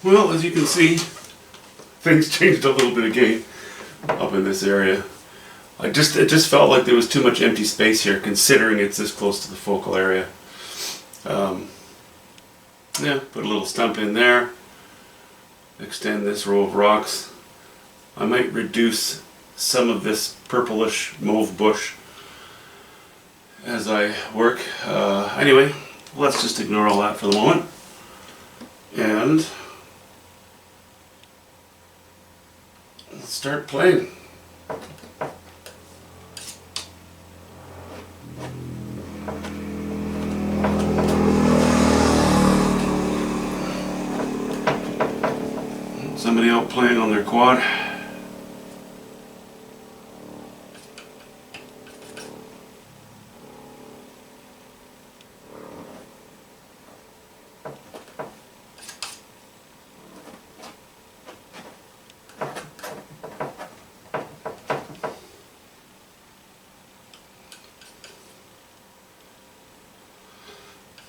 Well, as you can see, things changed a little bit again up in this area. It just felt like there was too much empty space here, considering it's this close to the focal area. Yeah, put a little stump in there. Extend this row of rocks. I might reduce some of this purplish mauve bush as I work. Anyway, let's just ignore all that for the moment. And let's start playing. Somebody out playing on their quad.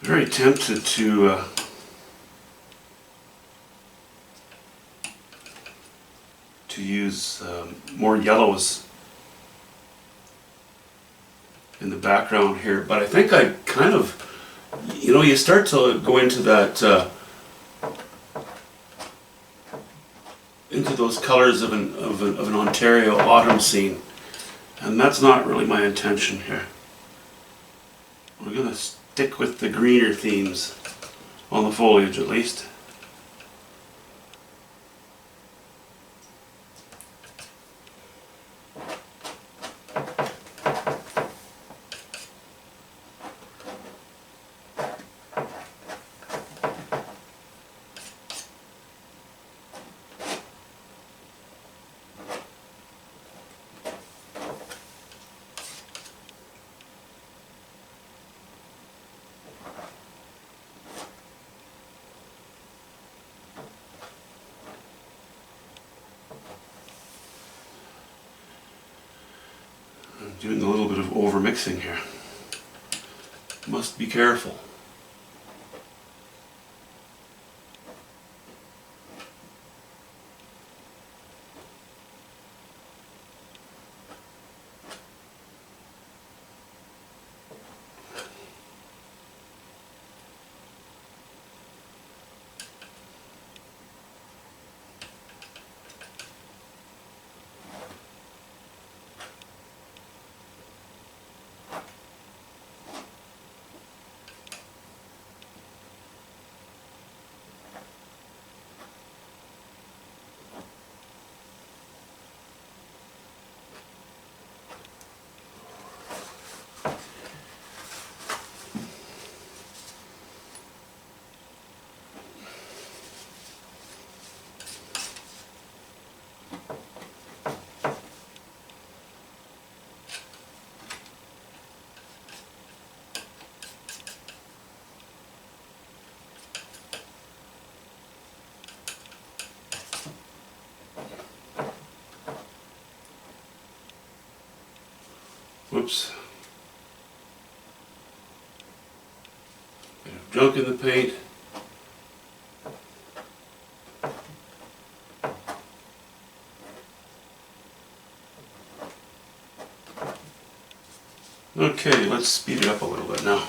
Very tempted to use more yellows in the background here, but I think I kind of, you start to go into that, into those colors of an Ontario autumn scene, and that's not really my intention here. We're going to stick with the greener themes on the foliage at least. Doing a little bit of over mixing here. Must be careful. Whoops. Bit of junk in the paint. Okay, let's speed it up a little bit now.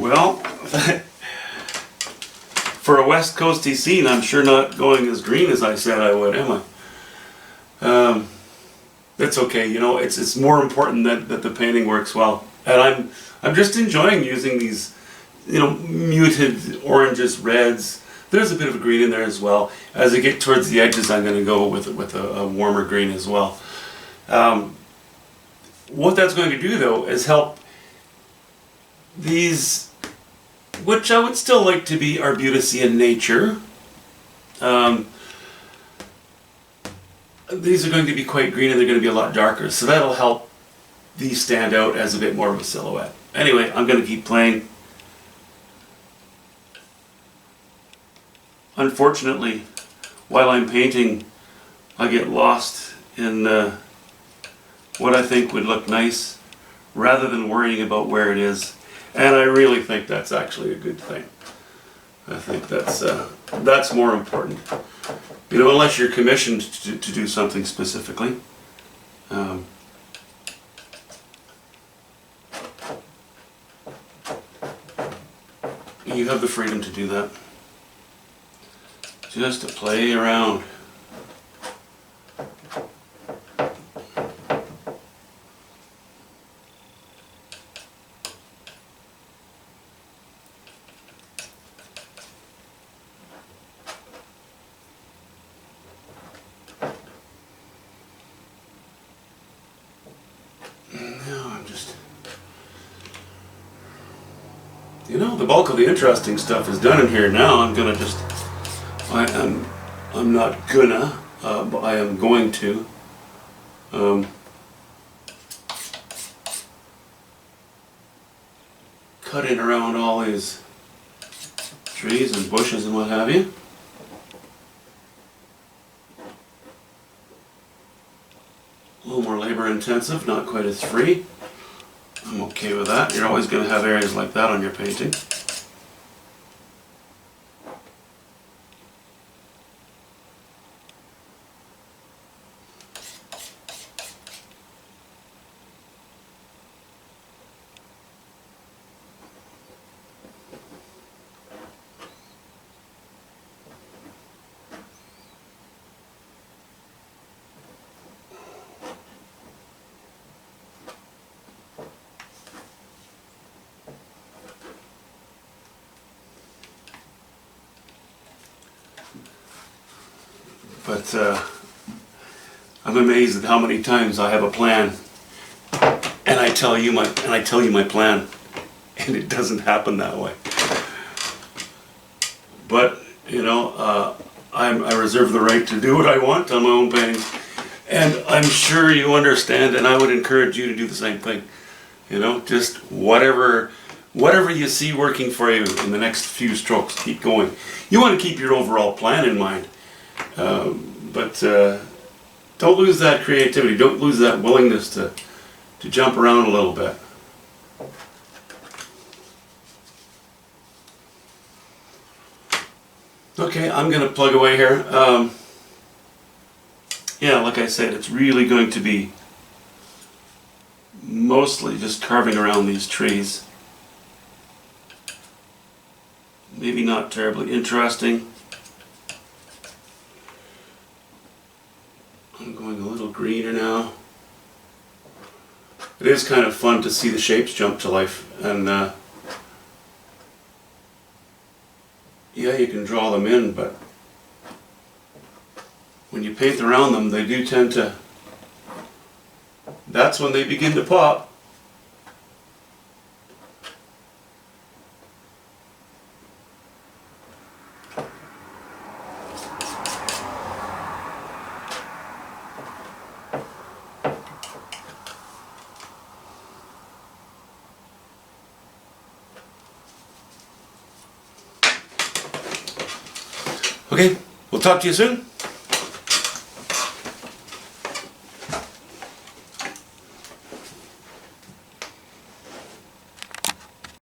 Well, for a West Coasty scene, I'm sure not going as green as I said I would, am I? It's okay, you know, it's more important that the painting works well. And I'm just enjoying using these, you know, muted oranges, reds. There's a bit of a green in there as well. As I get towards the edges, I'm going to go with a warmer green as well. What that's going to do, though, is help these, which I would still like to be arbutusy in nature. These are going to be quite green and they're going to be a lot darker, so that'll help these stand out as a bit more of a silhouette. Anyway, I'm going to keep playing. Unfortunately, while I'm painting, I get lost in what I think would look nice rather than worrying about where it is. And I really think that's actually a good thing. I think that's more important. You know, unless you're commissioned to do something specifically. You have the freedom to do that. Just to play around. You know, the bulk of the interesting stuff is done in here now. I'm gonna just, I'm not gonna, but I am going to. Cut in around all these trees and bushes and what have you. A little more labor intensive, not quite as free. I'm okay with that. You're always going to have areas like that on your painting. But I'm amazed at how many times I have a plan, and I tell you my plan, and it doesn't happen that way. But you know, I reserve the right to do what I want on my own paintings, and I'm sure you understand. And I would encourage you to do the same thing. You know, just whatever you see working for you in the next few strokes, keep going. You want to keep your overall plan in mind. But don't lose that creativity. Don't lose that willingness to jump around a little bit. Okay, I'm going to plug away here. Yeah, like I said, it's really going to be mostly just carving around these trees. Maybe not terribly interesting. I'm going a little greener now. It is kind of fun to see the shapes jump to life, and yeah, you can draw them in, but when you paint around them, they do tend to, that's when they begin to pop. Okay, we'll talk to you soon.